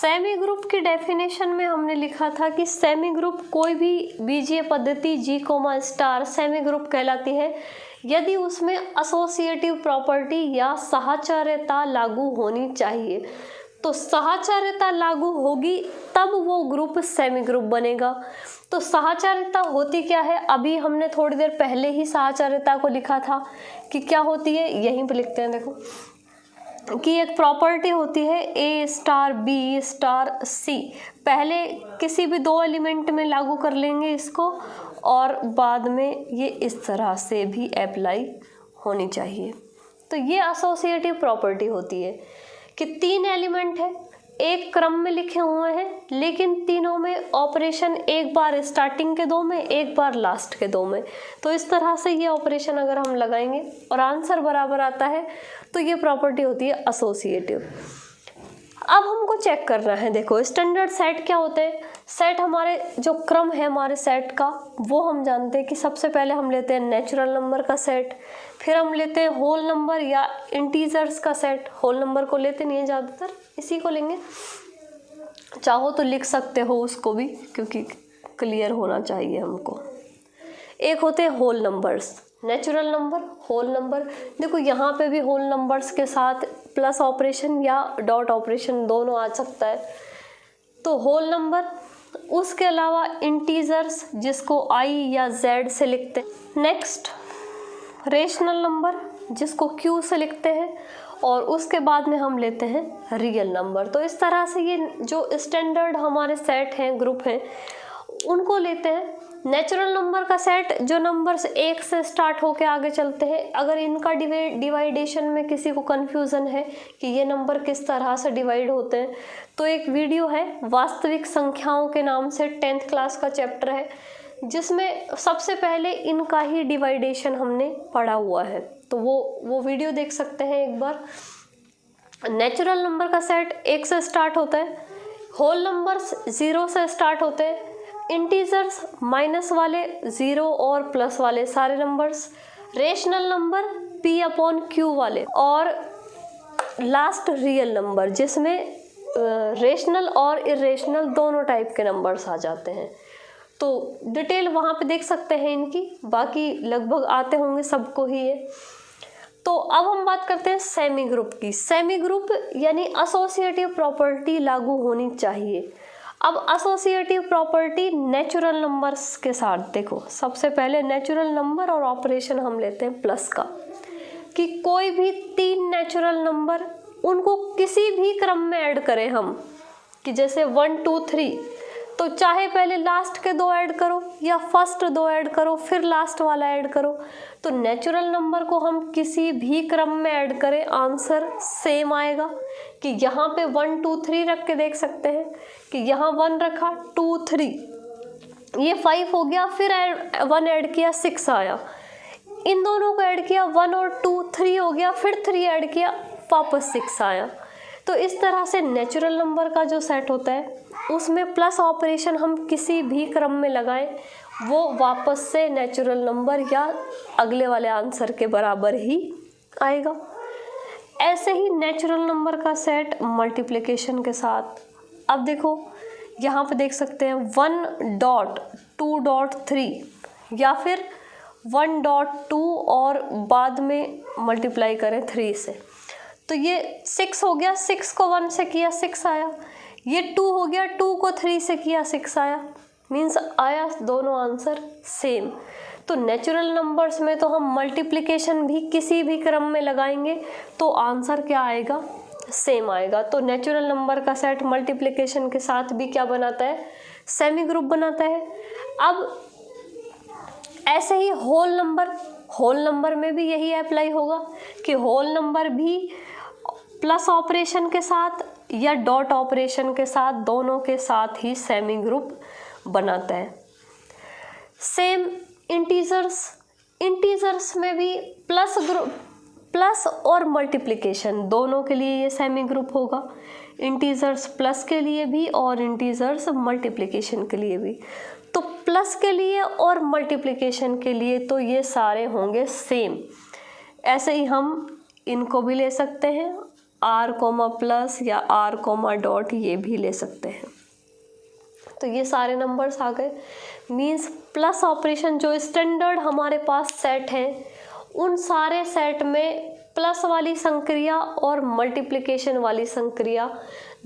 Semi group की definition में हमने लिखा था कि सेमी ग्रुप कोई भी बीजीय पद्धति G, स्टार सेमी ग्रुप कहलाती है यदि उसमें एसोसिएटिव प्रॉपर्टी या साहचर्यता लागू होनी चाहिए। तो साहचर्यता लागू होगी तब वो ग्रुप सेमी ग्रुप बनेगा। तो साहचर्यता होती क्या है, अभी हमने थोड़ी देर पहले ही साहचर्यता को लिखा था कि क्या होती है, यहीं पे लिखते हैं देखो कि एक प्रॉपर्टी होती है A star B star C, पहले किसी भी दो एलिमेंट में लागू कर लेंगे इसको और बाद में ये इस तरह से भी अप्लाई होनी चाहिए। तो ये एसोसिएटिव प्रॉपर्टी होती है कि तीन एलिमेंट है, एक क्रम में लिखे हुए हैं लेकिन तीनों में ऑपरेशन एक बार स्टार्टिंग के दो में एक बार लास्ट के दो में। तो इस तरह से ये ऑपरेशन अगर हम लगाएंगे और आंसर बराबर आता है तो ये प्रॉपर्टी होती है एसोसिएटिव। अब हमको चेक करना है, देखो स्टैंडर्ड सेट क्या होते हैं। सेट हमारे जो क्रम है हमारे सेट का वो हम जानते हैं कि सबसे पहले हम लेते हैं नेचुरल नंबर का सेट, फिर हम लेते हैं होल नंबर या इंटीजर्स का सेट। होल नंबर को लेते नहीं है ज़्यादातर, इसी को लेंगे, चाहो तो लिख सकते हो उसको भी क्योंकि क्लियर होना चाहिए हमको। एक होते हैं whole numbers, natural number, whole number. देखो यहाँ पे भी होल नंबर्स के साथ प्लस ऑपरेशन या डॉट ऑपरेशन दोनों आ सकता है, तो होल नंबर। उसके अलावा इंटीजर्स जिसको I या Z से लिखते हैं। नेक्स्ट रेशनल नंबर जिसको Q से लिखते हैं और उसके बाद में हम लेते हैं रियल नंबर। तो इस तरह से ये जो स्टैंडर्ड हमारे सेट हैं, ग्रुप हैं, उनको लेते हैं। नेचुरल नंबर का सेट जो नंबर्स एक से स्टार्ट होके आगे चलते हैं, अगर इनका डिवाइडेशन में किसी को कन्फ्यूज़न है कि ये नंबर किस तरह से डिवाइड होते हैं तो एक वीडियो है वास्तविक संख्याओं के नाम से, 10th क्लास का चैप्टर है जिसमें सबसे पहले इनका ही डिवाइडेशन हमने पढ़ा हुआ है। तो वो वीडियो देख सकते हैं एक बार। नेचुरल नंबर का सेट एक से स्टार्ट होता है, होल नंबर्स 0 से स्टार्ट होते हैं, इंटीजर्स माइनस वाले, 0 और प्लस वाले सारे नंबर्स, रेशनल नंबर P/Q वाले, और लास्ट रियल नंबर जिसमें रेशनल और इरेशनल दोनों टाइप के नंबर्स आ जाते हैं। तो डिटेल वहाँ पे देख सकते हैं इनकी, बाकी लगभग आते होंगे सबको ही ये। तो अब हम बात करते हैं सेमी ग्रुप की। सेमी ग्रुप यानी एसोसिएटिव प्रॉपर्टी लागू होनी चाहिए। अब एसोसिएटिव प्रॉपर्टी नेचुरल नंबर्स के साथ, देखो सबसे पहले नेचुरल नंबर और ऑपरेशन हम लेते हैं प्लस का, कि कोई भी तीन नेचुरल नंबर उनको किसी भी क्रम में ऐड करें हम, कि जैसे 1 2 3, तो चाहे पहले लास्ट के दो ऐड करो या फर्स्ट दो ऐड करो फिर लास्ट वाला ऐड करो, तो नेचुरल नंबर को हम किसी भी क्रम में ऐड करें आंसर सेम आएगा। कि यहाँ पे 1 2 3 रख के देख सकते हैं कि यहाँ 1 रखा 2 3, ये 5 हो गया, फिर 1 ऐड किया 6 आया, इन दोनों को ऐड किया 1 और 2 3 हो गया, फिर 3 ऐड किया वापस 6 आया। तो इस तरह से नेचुरल नंबर का जो सेट होता है उसमें प्लस ऑपरेशन हम किसी भी क्रम में लगाएं वो वापस से नेचुरल नंबर या अगले वाले आंसर के बराबर ही आएगा। ऐसे ही नेचुरल नंबर का सेट मल्टीप्लिकेशन के साथ। अब देखो यहाँ पे देख सकते हैं 1.2.3 या फिर 1.2 और बाद में मल्टीप्लाई करें 3 से, तो ये 6 हो गया, 6 को 1 से किया 6 आया, ये 2 हो गया, 2 को 3 से किया 6 आया, मीन्स आया दोनों आंसर सेम। तो नेचुरल नंबर्स में तो हम मल्टीप्लिकेशन भी किसी भी क्रम में लगाएंगे तो आंसर क्या आएगा, सेम आएगा। तो नेचुरल नंबर का सेट मल्टीप्लिकेशन के साथ भी क्या बनाता है, सेमी ग्रुप बनाता है। अब ऐसे ही होल नंबर में भी यही अप्लाई होगा कि होल नंबर भी प्लस ऑपरेशन के साथ या डॉट ऑपरेशन के साथ, दोनों के साथ ही सेमी ग्रुप बनाता है। सेम इंटीजर्स में भी प्लस और मल्टीप्लिकेशन दोनों के लिए ये सेमी ग्रुप होगा। इंटीजर्स प्लस के लिए भी और इंटीजर्स मल्टीप्लिकेशन के लिए भी। तो प्लस के लिए और मल्टीप्लिकेशन के लिए तो ये सारे होंगे सेम। ऐसे ही हम इनको भी ले सकते हैं आर कोमा प्लस या आर कोमा डॉट ये भी ले सकते हैं। तो ये सारे नंबर्स आ गए। मीन्स प्लस ऑपरेशन जो स्टैंडर्ड हमारे पास सेट है उन सारे सेट में प्लस वाली संक्रिया और मल्टीप्लिकेशन वाली संक्रिया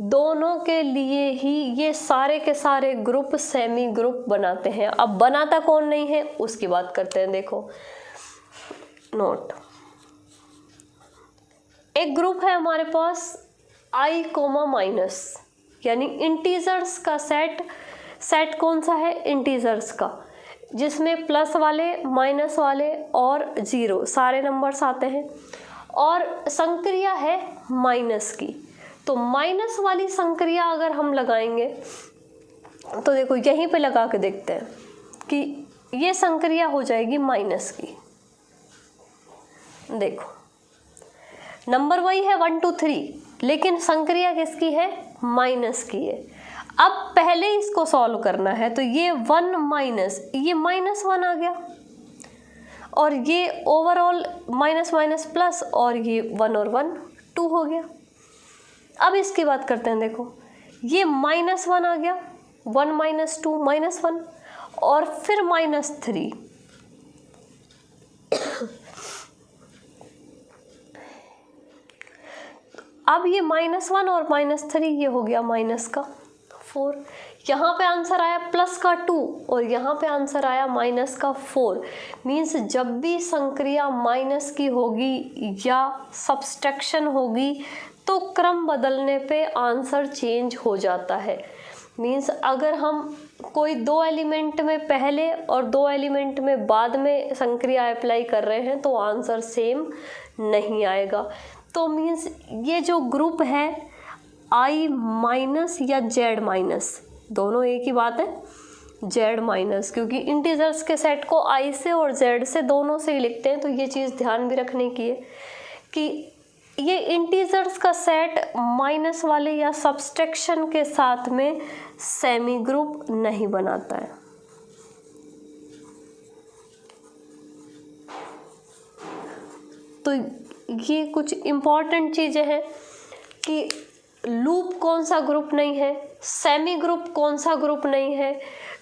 दोनों के लिए ही ये सारे के सारे ग्रुप सेमी ग्रुप बनाते हैं। अब बनाता कौन नहीं है उसकी बात करते हैं। देखो नोट, एक ग्रुप है हमारे पास i कोमा माइनस, यानी इंटीजर्स का सेट कौन सा है, इंटीजर्स का, जिसमें प्लस वाले माइनस वाले और जीरो सारे नंबर्स आते हैं, और संक्रिया है माइनस की। तो माइनस वाली संक्रिया अगर हम लगाएंगे तो देखो यहीं पे लगा के देखते हैं कि ये संक्रिया हो जाएगी माइनस की। देखो नंबर वही है 1 2 3, लेकिन संक्रिया किसकी है, माइनस की है। अब पहले इसको सॉल्व करना है तो ये 1 माइनस ये -1 आ गया, और ये ओवरऑल माइनस माइनस प्लस, और ये 1 और 1 2 हो गया। अब इसकी बात करते हैं। देखो ये -1 आ गया, 1 - 2 -1, और फिर -3। अब ये -1 और -3 ये हो गया माइनस का 4। यहाँ पे आंसर आया प्लस का 2 और यहाँ पे आंसर आया माइनस का 4। मीन्स जब भी संक्रिया माइनस की होगी या सब्सट्रैक्शन होगी तो क्रम बदलने पे आंसर चेंज हो जाता है। मीन्स अगर हम कोई 2 एलिमेंट में पहले और 2 एलिमेंट में बाद में संक्रिया अप्लाई कर रहे हैं तो आंसर सेम नहीं आएगा। तो मीन्स ये जो ग्रुप है i माइनस या z माइनस, दोनों एक ही बात है, z माइनस, क्योंकि इंटीजर्स के सेट को i से और z से दोनों से ही लिखते हैं। तो ये चीज़ ध्यान भी रखने की है कि ये इंटीजर्स का सेट माइनस वाले या सब्सट्रैक्शन के साथ में सेमी ग्रुप नहीं बनाता है। तो ये कुछ इम्पॉर्टेंट चीज़ें हैं कि लूप कौन सा ग्रुप नहीं है, सेमी ग्रुप कौन सा ग्रुप नहीं है,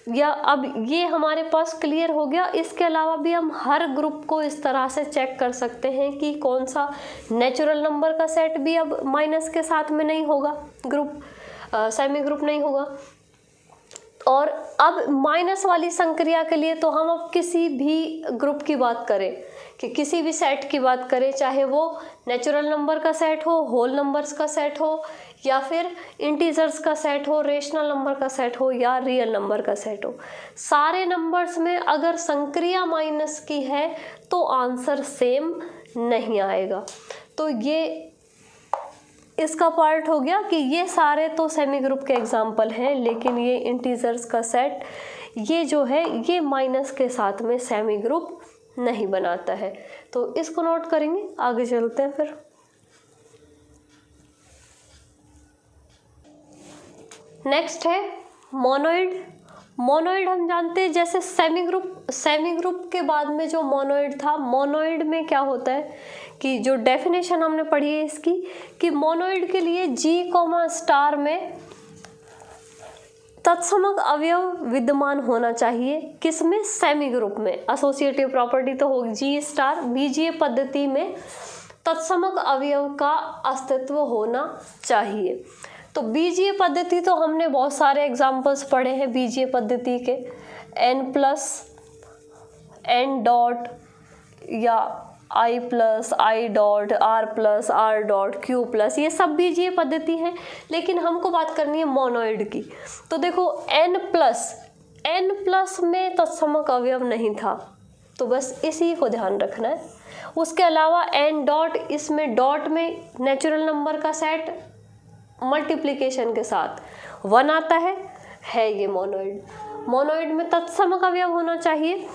या अब ये हमारे पास क्लियर हो गया। इसके अलावा भी हम हर ग्रुप को इस तरह से चेक कर सकते हैं कि कौन सा नेचुरल नंबर का सेट भी अब माइनस के साथ में नहीं होगा, ग्रुप सेमी ग्रुप नहीं होगा। और अब माइनस वाली संक्रिया के लिए तो हम अब किसी भी ग्रुप की बात करें कि किसी भी सेट की बात करें, चाहे वो नेचुरल नंबर का सेट हो, होल नंबर्स का सेट हो, या फिर इंटीजर्स का सेट हो, रेशनल नंबर का सेट हो, या रियल नंबर का सेट हो, सारे नंबर्स में अगर संक्रिया माइनस की है तो आंसर सेम नहीं आएगा। तो ये इसका पार्ट हो गया कि ये सारे तो सेमी ग्रुप के एग्जाम्पल हैं, लेकिन ये इंटीजर्स का सेट ये जो है ये माइनस के साथ में सेमी ग्रुप नहीं बनाता है। तो इसको नोट करेंगे, आगे चलते हैं फिर। नेक्स्ट है मोनोइड। मोनोइड हम जानते हैं जैसे सेमी ग्रुप के बाद में जो मोनोइड था, मोनोइड में क्या होता है कि जो डेफिनेशन हमने पढ़ी है इसकी कि मोनोइड के लिए G, में तत्समक अवयव विद्यमान होना चाहिए। किसमें, सेमी ग्रुप में। एसोसिएटिव प्रॉपर्टी तो होगी G*, बीजीय पद्धति में तत्समक अवयव का अस्तित्व होना चाहिए। तो बीजीय पद्धति तो हमने बहुत सारे एग्जाम्पल्स पढ़े हैं बीजीय पद्धति के, n+n या i+, i, r+, r, q+, ये सब बीजीय पद्धति है। लेकिन हमको बात करनी है मोनोइड की। तो देखो n+ में तत्समक अवयव नहीं था, तो बस इसी को ध्यान रखना है। उसके अलावा n. इसमें डॉट में नेचुरल नंबर का सेट मल्टीप्लिकेशन के साथ 1 आता है ये मोनोइड। मोनोइड में तत्समक अवयव होना चाहिए।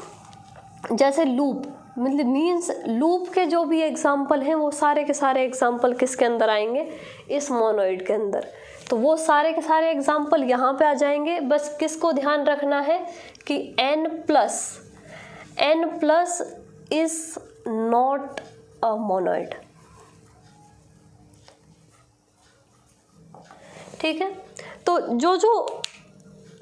जैसे लूप, मतलब मीन्स लूप के जो भी एग्जाम्पल हैं वो सारे के सारे एग्जाम्पल किसके अंदर आएंगे, इस मोनोइड के अंदर। तो वो सारे के सारे एग्जाम्पल यहाँ पे आ जाएंगे। बस किसको ध्यान रखना है कि n+ is not a monoid. ठीक है। तो जो जो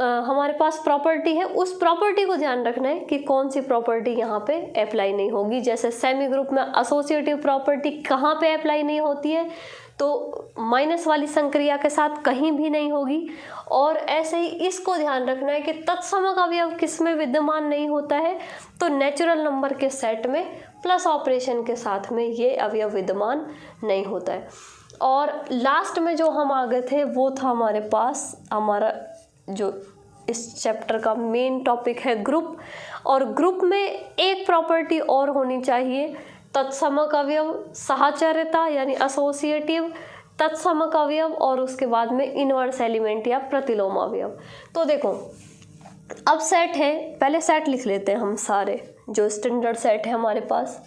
हमारे पास प्रॉपर्टी है उस प्रॉपर्टी को ध्यान रखना है कि कौन सी प्रॉपर्टी यहाँ पे अप्लाई नहीं होगी। जैसे सेमी ग्रुप में एसोसिएटिव प्रॉपर्टी कहाँ पे अप्लाई नहीं होती है, तो माइनस वाली संक्रिया के साथ कहीं भी नहीं होगी। और ऐसे ही इसको ध्यान रखना है कि तत्समक अवयव किस में विद्यमान नहीं होता है, तो नेचुरल नंबर के सेट में प्लस ऑपरेशन के साथ में ये अवयव विद्यमान नहीं होता है। और लास्ट में जो हम आ गए थे वो था हमारे पास हमारा जो इस चैप्टर का मेन टॉपिक है ग्रुप। और ग्रुप में एक प्रॉपर्टी और होनी चाहिए, तत्समक अवयव, साहचर्यता यानी एसोसिएटिव, तत्समक अवयव और उसके बाद में इनवर्स एलिमेंट या प्रतिलोम अवयव। तो देखो अब सेट है, पहले सेट लिख लेते हैं हम सारे जो स्टैंडर्ड सेट है हमारे पास,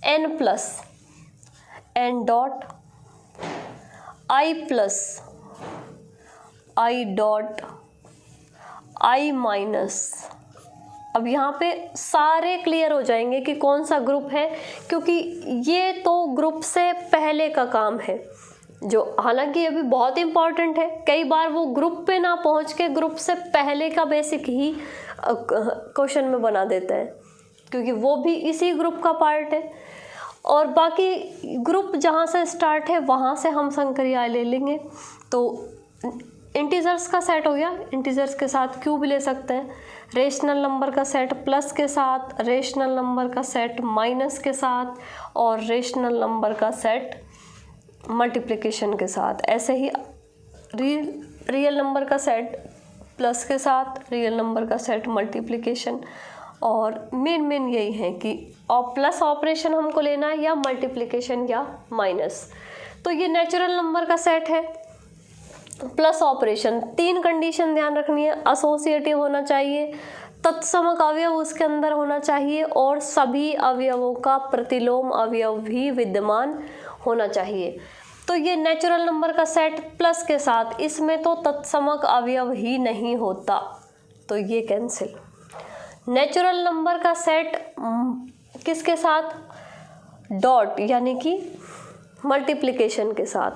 n plus n dot i plus i dot i minus. अब यहाँ पे सारे क्लियर हो जाएंगे कि कौन सा ग्रुप है, क्योंकि ये तो ग्रुप से पहले का काम है, जो हालांकि अभी बहुत इंपॉर्टेंट है। कई बार वो ग्रुप पे ना पहुँच के ग्रुप से पहले का बेसिक ही क्वेश्चन में बना देता है, क्योंकि वो भी इसी ग्रुप का पार्ट है। और बाकी ग्रुप जहाँ से स्टार्ट है वहाँ से हम संक्रियाएं ले लेंगे। तो इंटीजर्स का सेट हो गया, इंटीजर्स के साथ क्यूब ले सकते हैं, रेशनल नंबर का सेट प्लस के साथ, रेशनल नंबर का सेट माइनस के साथ और रेशनल नंबर का सेट मल्टीप्लिकेशन के साथ। ऐसे ही रियल नंबर का सेट प्लस के साथ, रियल नंबर का सेट मल्टीप्लिकेशन। और मेन यही है कि प्लस ऑपरेशन हमको लेना है या मल्टीप्लिकेशन या माइनस। तो ये नेचुरल नंबर का सेट है, प्लस ऑपरेशन, तीन कंडीशन ध्यान रखनी है, एसोसिएटिव होना चाहिए, तत्समक अवयव उसके अंदर होना चाहिए और सभी अवयवों का प्रतिलोम अवयव भी विद्यमान होना चाहिए। तो ये नेचुरल नंबर का सेट प्लस के साथ, इसमें तो तत्समक अवयव ही नहीं होता, तो ये कैंसिल। नेचुरल नंबर का सेट किसके साथ, डॉट यानी कि मल्टीप्लिकेशन के साथ।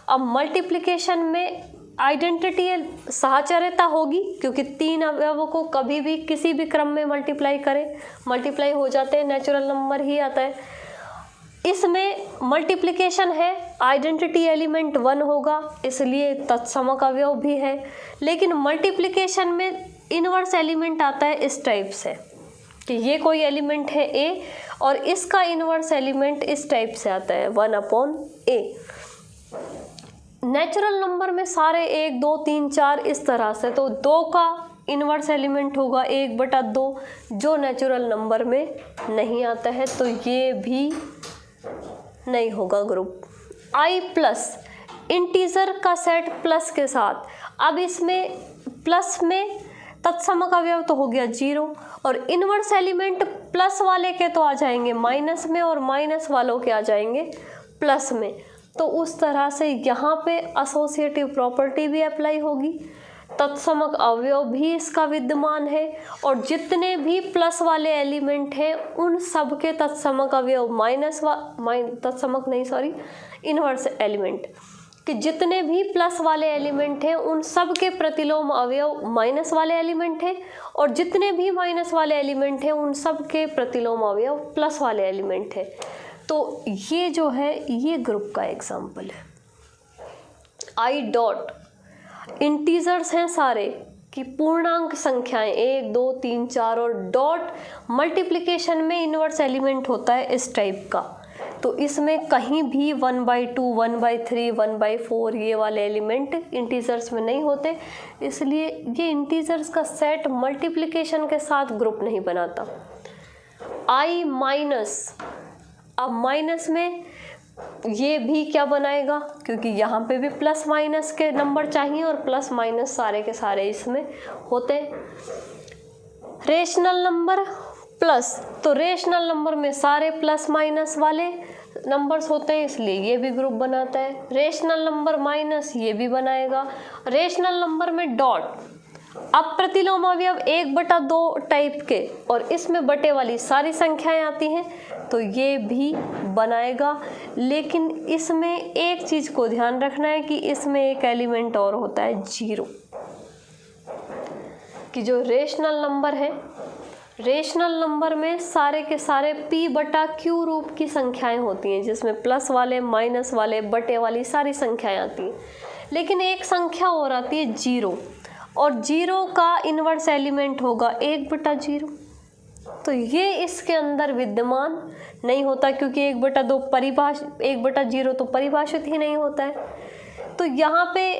अब मल्टीप्लिकेशन में आइडेंटिटी साहचर्यता होगी, क्योंकि तीन अवयवों को कभी भी किसी भी क्रम में मल्टीप्लाई हो जाते हैं, नेचुरल नंबर ही आता है। इसमें मल्टीप्लिकेशन है, आइडेंटिटी एलिमेंट 1 होगा, इसलिए तत्समक अवयव भी है। लेकिन मल्टीप्लिकेशन में इनवर्स एलिमेंट आता है इस टाइप से कि ये कोई एलिमेंट है a और इसका इनवर्स एलिमेंट इस टाइप से आता है 1/a। नेचुरल नंबर में सारे 1 2 3 4 इस तरह से, तो 2 का इनवर्स एलिमेंट होगा 1/2, जो नेचुरल नंबर में नहीं आता है, तो ये भी नहीं होगा ग्रुप। i प्लस इंटीजर का सेट प्लस के साथ, अब इसमें प्लस में तत्समक अवयव तो हो गया 0 और इनवर्स एलिमेंट प्लस वाले के तो आ जाएंगे माइनस में और माइनस वालों के आ जाएंगे प्लस में। तो उस तरह से यहाँ पे एसोसिएटिव प्रॉपर्टी भी अप्लाई होगी, तत्समक अवयव भी इसका विद्यमान है और जितने भी प्लस वाले एलिमेंट हैं उन सब के तत्समक अवयव इनवर्स एलिमेंट कि जितने भी प्लस वाले एलिमेंट हैं उन सब के प्रतिलोम अवयव माइनस वाले एलिमेंट हैं और जितने भी माइनस वाले एलिमेंट हैं उन सब के प्रतिलोम अवयव प्लस वाले एलिमेंट हैं। तो ये जो है ये ग्रुप का एग्जाम्पल है। आई डॉट इंटीजर्स हैं सारे कि पूर्णांक संख्याएं 1 2 3 4 और डॉट मल्टीप्लिकेशन में इनवर्स एलिमेंट होता है इस टाइप का, तो इसमें कहीं भी 1/2 1/3 1/4 ये वाले एलिमेंट इंटीजर्स में नहीं होते, इसलिए ये इंटीजर्स का सेट मल्टीप्लिकेशन के साथ ग्रुप नहीं बनाता। आई माइनस, अब माइनस में ये भी क्या बनाएगा, क्योंकि यहाँ पे भी प्लस माइनस के नंबर चाहिए और प्लस माइनस सारे के सारे इसमें होते हैं। रेशनल नंबर प्लस, तो रेशनल नंबर में सारे प्लस माइनस वाले नंबर्स होते हैं, इसलिए ये भी ग्रुप बनाता है। रेशनल नंबर माइनस ये भी बनाएगा। रेशनल नंबर में डॉट, अब प्रतिलोम अवयव 1/2 टाइप के और इसमें बटे वाली सारी संख्याएं आती हैं तो ये भी बनाएगा। लेकिन इसमें एक चीज को ध्यान रखना है कि इसमें एक एलिमेंट और होता है 0, कि जो रेशनल नंबर है, रेशनल नंबर में सारे के सारे p/q रूप की संख्याएं होती हैं, जिसमें प्लस वाले, माइनस वाले, बटे वाली सारी संख्याएं आती हैं। लेकिन एक संख्या और आती है 0, और 0 का इन्वर्स एलिमेंट होगा 1/0। तो ये इसके अंदर विद्यमान नहीं होता, क्योंकि 1/0 तो परिभाषित ही नहीं होता है। तो यहाँ पे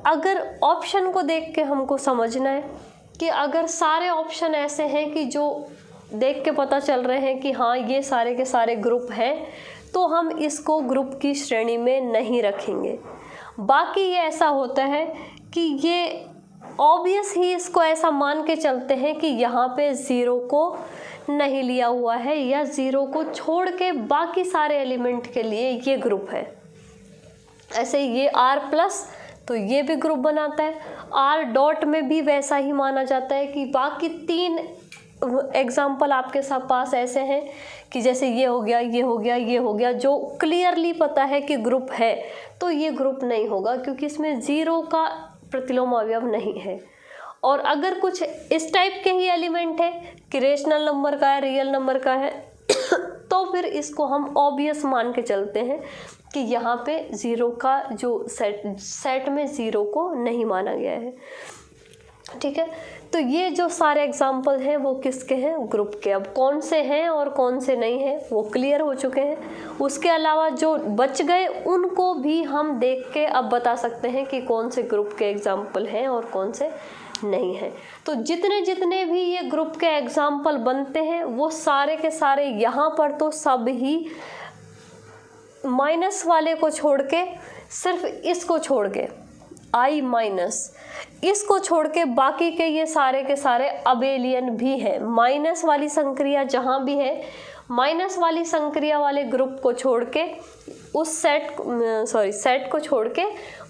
अगर ऑप्शन को देख के हमको समझना है कि अगर सारे ऑप्शन ऐसे हैं कि जो देख के पता चल रहे हैं कि हाँ ये सारे के सारे ग्रुप हैं, तो हम इसको ग्रुप की श्रेणी में नहीं रखेंगे। बाकी ये ऐसा होता है कि ये ऑब्वियस ही इसको ऐसा मान के चलते हैं कि यहाँ पे 0 को नहीं लिया हुआ है, या 0 को छोड़ के बाकी सारे एलिमेंट के लिए ये ग्रुप है। ऐसे ये r+ तो ये भी ग्रुप बनाता है। r. में भी वैसा ही माना जाता है कि बाकी 3 एग्जाम्पल आपके पास ऐसे हैं कि जैसे ये हो गया, ये हो गया, ये हो गया, जो क्लियरली पता है कि ग्रुप है, तो ये ग्रुप नहीं होगा क्योंकि इसमें 0 का प्रतिलोम अवयव नहीं है। और अगर कुछ इस टाइप के ही एलिमेंट है कि रेशनल नंबर का है, रियल नंबर का है, तो फिर इसको हम ऑब्वियस मान के चलते हैं कि यहाँ पे 0 का जो सेट में 0 को नहीं माना गया है। ठीक है, तो ये जो सारे एग्जाम्पल हैं वो किसके हैं? ग्रुप के। अब कौन से हैं और कौन से नहीं हैं वो क्लियर हो चुके हैं। उसके अलावा जो बच गए उनको भी हम देख के अब बता सकते हैं कि कौन से ग्रुप के एग्जाम्पल हैं और कौन से नहीं हैं। तो जितने जितने भी ये ग्रुप के एग्जाम्पल बनते हैं वो सारे के सारे यहाँ पर तो सब ही माइनस वाले को छोड़ के, सिर्फ इसको छोड़ के I- इसको छोड़ के बाकी के ये सारे के सारे अबेलियन भी हैं। माइनस वाली संक्रिया जहाँ भी है, माइनस वाली संक्रिया वाले ग्रुप को छोड़ के उस सेट को छोड़ के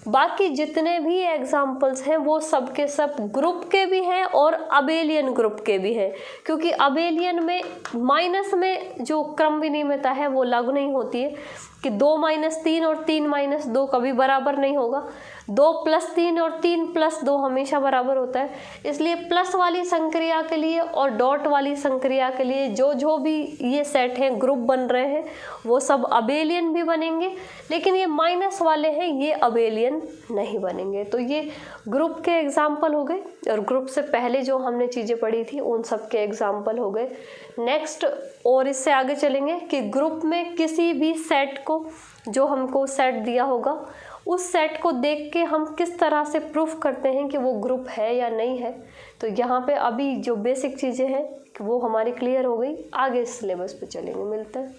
बाकी जितने भी एग्जाम्पल्स हैं वो सब के सब ग्रुप के भी हैं और अबेलियन ग्रुप के भी हैं। क्योंकि अबेलियन में माइनस में जो क्रम विनिमयता है वो लागू नहीं होती है कि 2 - 3 और 3 - 2 कभी बराबर नहीं होगा। 2 + 3 और 3 + 2 हमेशा बराबर होता है। इसलिए प्लस वाली संक्रिया के लिए और डॉट वाली संक्रिया के लिए जो भी ये सेट हैं, ग्रुप बन रहे हैं, वो सब अबेलियन भी बनेंगे। लेकिन ये माइनस वाले हैं, ये अबेलियन नहीं बनेंगे। तो ये ग्रुप के एग्जाम्पल हो गए, और ग्रुप से पहले जो हमने चीज़ें पढ़ी थी उन सब के एग्जाम्पल हो गए। नेक्स्ट और इससे आगे चलेंगे कि ग्रुप में किसी भी सेट को, जो हमको सेट दिया होगा, उस सेट को देख के हम किस तरह से प्रूफ करते हैं कि वो ग्रुप है या नहीं है। तो यहाँ पे अभी जो बेसिक चीज़ें हैं वो हमारी क्लियर हो गई। आगे इस सिलेबस पे चलेंगे, मिलते हैं।